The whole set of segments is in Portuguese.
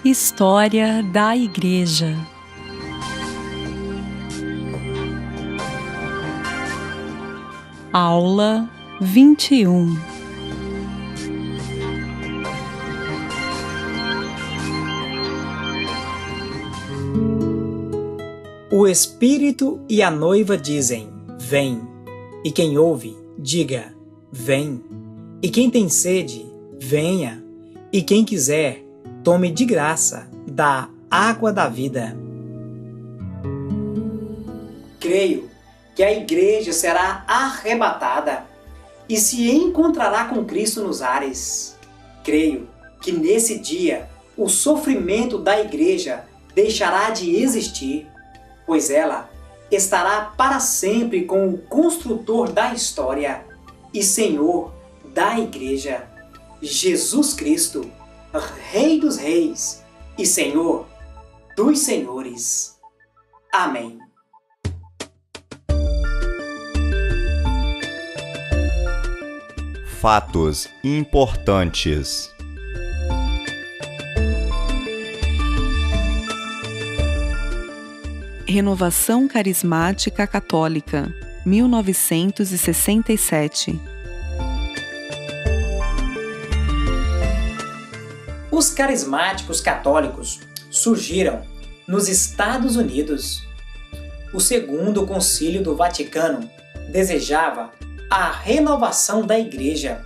História da Igreja. Aula 21. O Espírito e a noiva dizem: vem. E quem ouve, diga: vem. E quem tem sede, venha. E quem quiser, tome de graça da água da vida. Creio que a igreja será arrebatada e se encontrará com Cristo nos ares. Creio que nesse dia o sofrimento da igreja deixará de existir, pois ela estará para sempre com o construtor da história e Senhor da igreja, Jesus Cristo, Rei dos reis e Senhor dos senhores. Amém. Fatos importantes. Renovação Carismática Católica, 1967. Os carismáticos católicos surgiram nos Estados Unidos. O Segundo Concílio do Vaticano desejava a renovação da Igreja,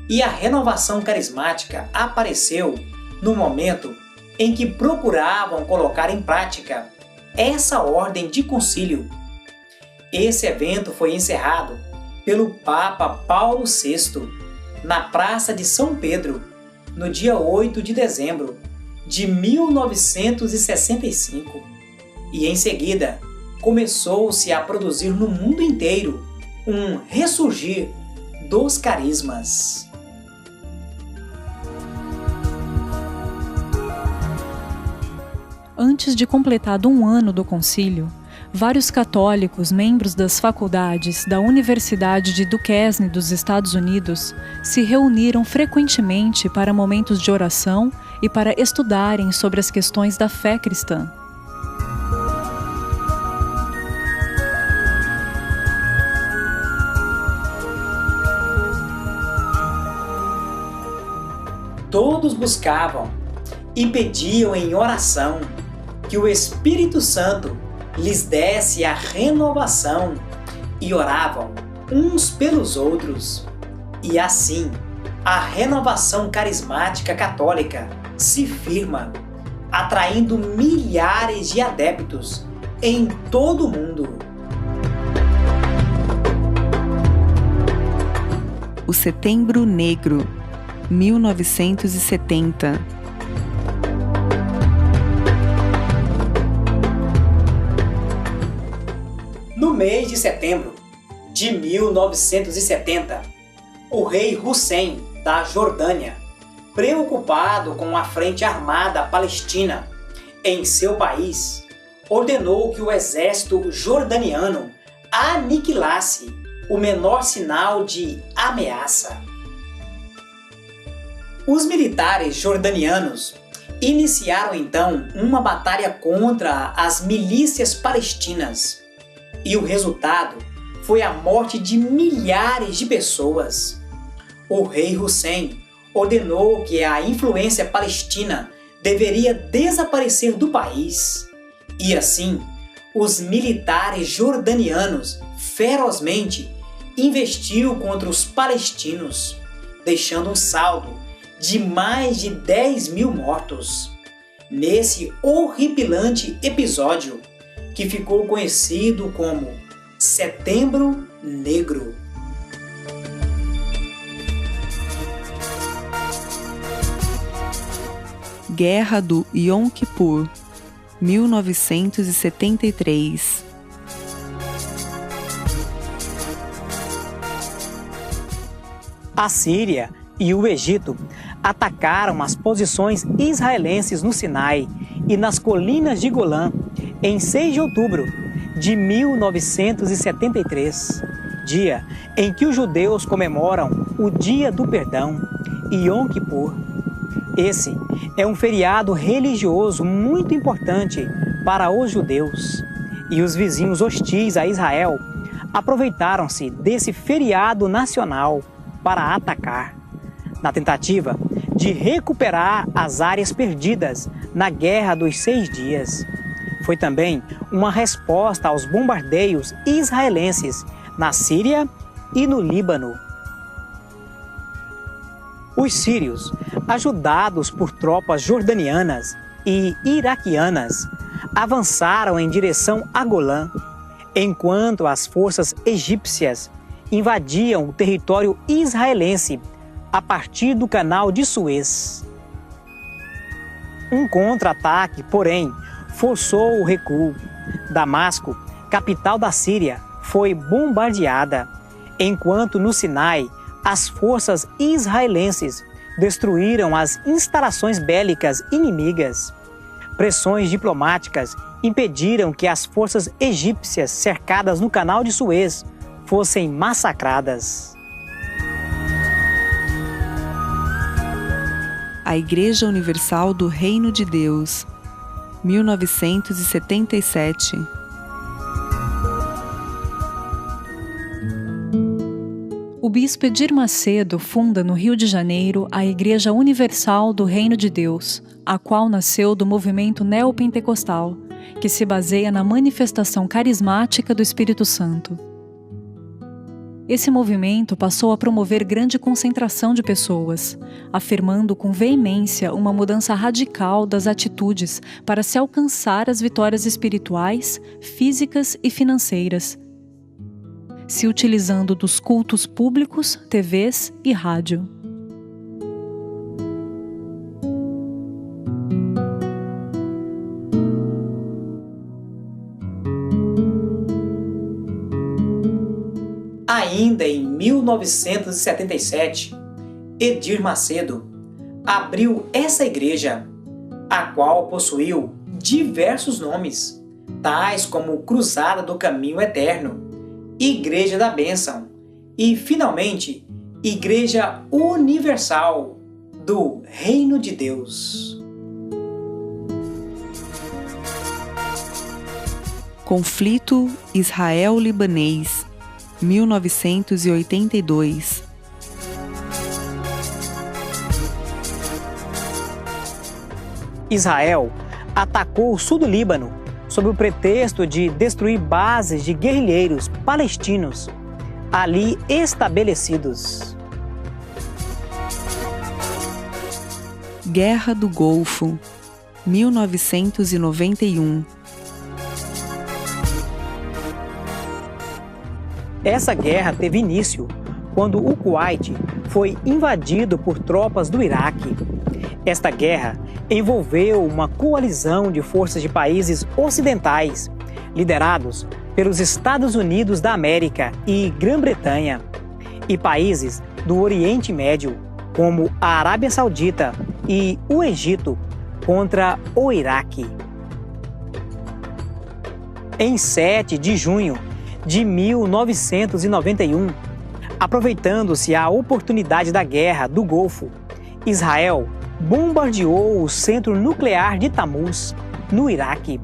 e a renovação carismática apareceu no momento em que procuravam colocar em prática essa ordem de concílio. Esse evento foi encerrado pelo Papa Paulo VI na Praça de São Pedro, no dia 8 de dezembro de 1965, e em seguida começou-se a produzir no mundo inteiro um ressurgir dos carismas. Antes de completado um ano do concílio, vários católicos, membros das faculdades da Universidade de Duquesne dos Estados Unidos, se reuniram frequentemente para momentos de oração e para estudarem sobre as questões da fé cristã. Todos buscavam e pediam em oração que o Espírito Santo lhes desse a renovação e oravam uns pelos outros. E assim, a renovação carismática católica se firma, atraindo milhares de adeptos em todo o mundo. O Setembro Negro, 1970. No mês de setembro de 1970, o rei Hussein da Jordânia, preocupado com a frente armada palestina em seu país, ordenou que o exército jordaniano aniquilasse o menor sinal de ameaça. Os militares jordanianos iniciaram então uma batalha contra as milícias palestinas, e o resultado foi a morte de milhares de pessoas. O rei Hussein ordenou que a influência palestina deveria desaparecer do país, e assim os militares jordanianos ferozmente investiu contra os palestinos, deixando um saldo de mais de 10.000 mortos. Nesse horripilante episódio, que ficou conhecido como Setembro Negro. Guerra do Yom Kippur, 1973. A Síria e o Egito atacaram as posições israelenses no Sinai e nas colinas de Golã em 6 de outubro de 1973, dia em que os judeus comemoram o Dia do Perdão, Yom Kippur. Esse é um feriado religioso muito importante para os judeus. E os vizinhos hostis a Israel aproveitaram-se desse feriado nacional para atacar, na tentativa de recuperar as áreas perdidas na Guerra dos 6 Dias. Foi também uma resposta aos bombardeios israelenses na Síria e no Líbano. Os sírios, ajudados por tropas jordanianas e iraquianas, avançaram em direção a Golã, enquanto as forças egípcias invadiam o território israelense a partir do Canal de Suez. Um contra-ataque, porém, forçou o recuo. Damasco, capital da Síria, foi bombardeada, enquanto no Sinai as forças israelenses destruíram as instalações bélicas inimigas. Pressões diplomáticas impediram que as forças egípcias cercadas no Canal de Suez fossem massacradas. A Igreja Universal do Reino de Deus, 1977. O bispo Edir Macedo funda no Rio de Janeiro a Igreja Universal do Reino de Deus, a qual nasceu do movimento neopentecostal, que se baseia na manifestação carismática do Espírito Santo. Esse movimento passou a promover grande concentração de pessoas, afirmando com veemência uma mudança radical das atitudes para se alcançar as vitórias espirituais, físicas e financeiras, se utilizando dos cultos públicos, TVs e rádio. Ainda em 1977, Edir Macedo abriu essa igreja, a qual possuiu diversos nomes, tais como Cruzada do Caminho Eterno, Igreja da Bênção e, finalmente, Igreja Universal do Reino de Deus. Conflito Israel-Libanês, 1982. Israel atacou o sul do Líbano sob o pretexto de destruir bases de guerrilheiros palestinos ali estabelecidos. Guerra do Golfo, 1991. Essa guerra teve início quando o Kuwait foi invadido por tropas do Iraque. Esta guerra envolveu uma coalizão de forças de países ocidentais, liderados pelos Estados Unidos da América e Grã-Bretanha, e países do Oriente Médio, como a Arábia Saudita e o Egito, contra o Iraque. Em 7 de junho de 1991, aproveitando-se a oportunidade da Guerra do Golfo, Israel bombardeou o centro nuclear de Tamuz, no Iraque,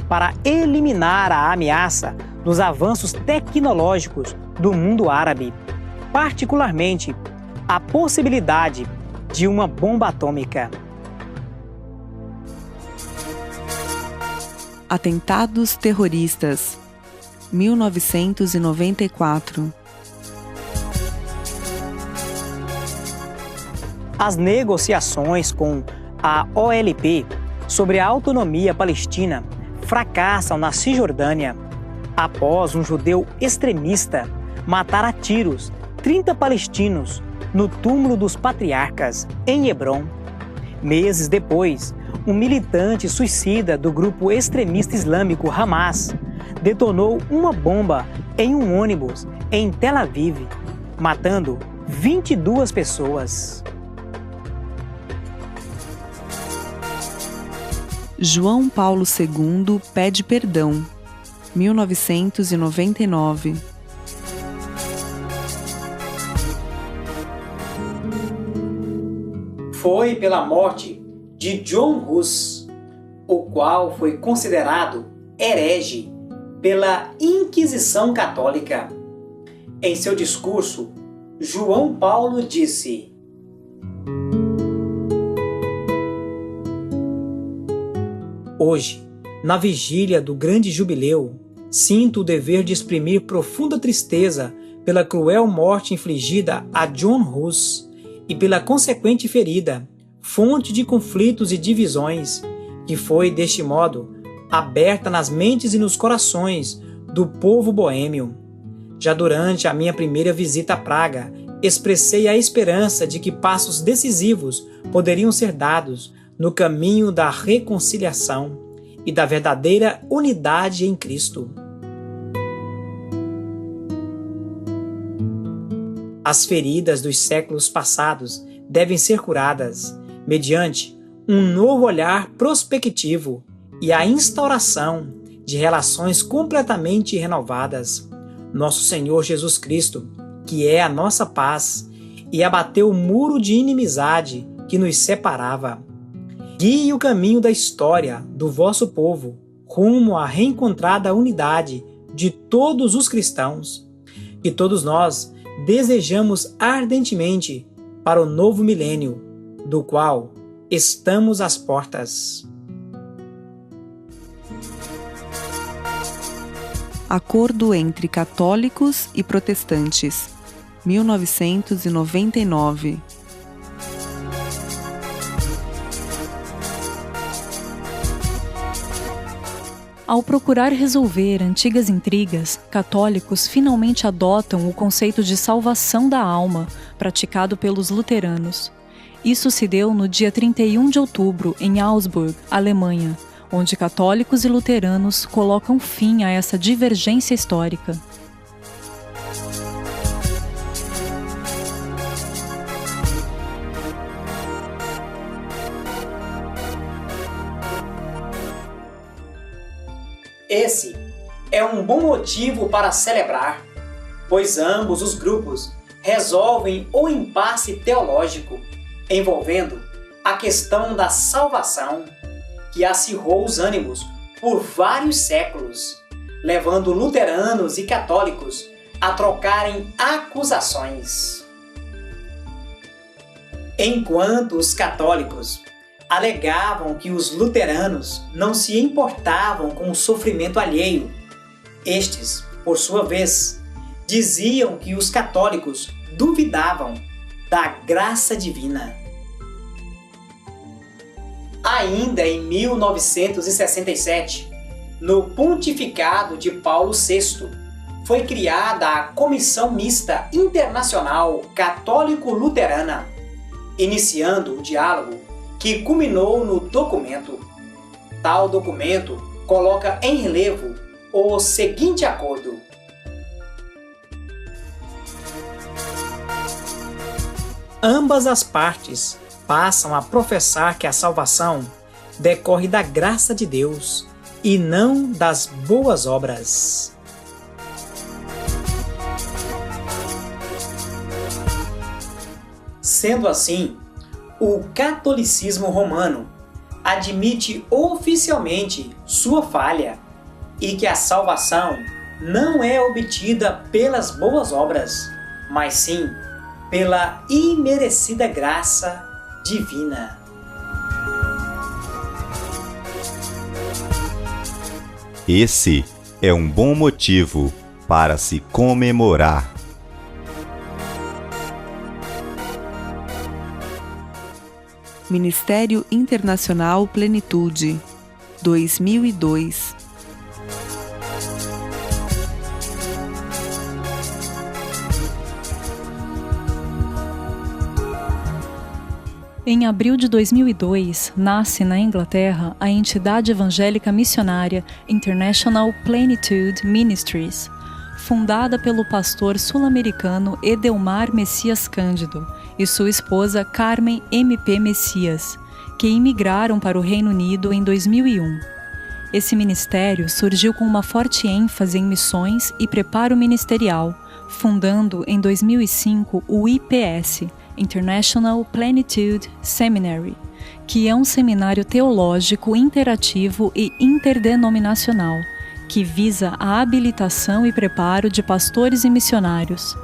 para eliminar a ameaça dos avanços tecnológicos do mundo árabe, particularmente a possibilidade de uma bomba atômica. Atentados terroristas, 1994. As negociações com a OLP sobre a autonomia palestina fracassam na Cisjordânia após um judeu extremista matar a tiros 30 palestinos no túmulo dos patriarcas, em Hebrom. Meses depois, um militante suicida do grupo extremista islâmico Hamas detonou uma bomba em um ônibus em Tel Aviv, matando 22 pessoas. João Paulo II pede perdão, 1999. foi pela morte de John Hus, o qual foi considerado herege pela Inquisição Católica. Em seu discurso, João Paulo disse: Hoje, na vigília do grande jubileu, sinto o dever de exprimir profunda tristeza pela cruel morte infligida a John Hus e pela consequente ferida, fonte de conflitos e divisões, que foi, deste modo, aberta nas mentes e nos corações do povo boêmio. Já durante a minha primeira visita a Praga, expressei a esperança de que passos decisivos poderiam ser dados no caminho da reconciliação e da verdadeira unidade em Cristo. As feridas dos séculos passados devem ser curadas mediante um novo olhar prospectivo e a instauração de relações completamente renovadas. Nosso Senhor Jesus Cristo, que é a nossa paz, e abateu o muro de inimizade que nos separava. Guie o caminho da história do vosso povo rumo à reencontrada unidade de todos os cristãos, que todos nós desejamos ardentemente para o novo milênio, do qual estamos às portas. Acordo entre católicos e protestantes, 1999. Ao procurar resolver antigas intrigas, católicos finalmente adotam o conceito de salvação da alma, praticado pelos luteranos. Isso se deu no dia 31 de outubro, em Augsburg, Alemanha, onde católicos e luteranos colocam fim a essa divergência histórica. Esse é um bom motivo para celebrar, pois ambos os grupos resolvem o impasse teológico envolvendo a questão da salvação, que acirrou os ânimos por vários séculos, levando luteranos e católicos a trocarem acusações. Enquanto os católicos alegavam que os luteranos não se importavam com o sofrimento alheio, estes, por sua vez, diziam que os católicos duvidavam da graça divina. Ainda em 1967, no pontificado de Paulo VI, foi criada a Comissão Mista Internacional Católico-Luterana, iniciando o diálogo que culminou no documento. Tal documento coloca em relevo o seguinte acordo: ambas as partes passam a professar que a salvação decorre da graça de Deus e não das boas obras. Sendo assim, o catolicismo romano admite oficialmente sua falha e que a salvação não é obtida pelas boas obras, mas sim pela imerecida graça divina. Esse é um bom motivo para se comemorar. Ministério Internacional Plenitude, 2002. Em abril de 2002, nasce na Inglaterra a entidade evangélica missionária International Plenitude Ministries, fundada pelo pastor sul-americano Edelmar Messias Cândido e sua esposa Carmen M.P. Messias, que imigraram para o Reino Unido em 2001. Esse ministério surgiu com uma forte ênfase em missões e preparo ministerial, fundando em 2005 o IPS, International Plenitude Seminary, que é um seminário teológico interativo e interdenominacional, que visa a habilitação e preparo de pastores e missionários.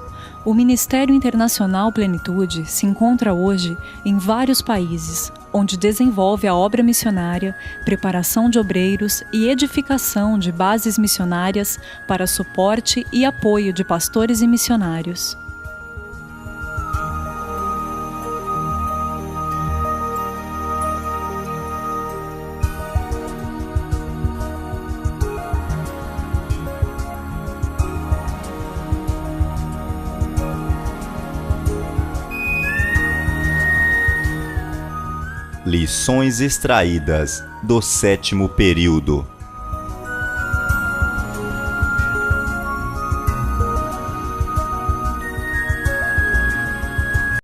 O Ministério Internacional Plenitude se encontra hoje em vários países, onde desenvolve a obra missionária, preparação de obreiros e edificação de bases missionárias para suporte e apoio de pastores e missionários. Lições extraídas do 7º período.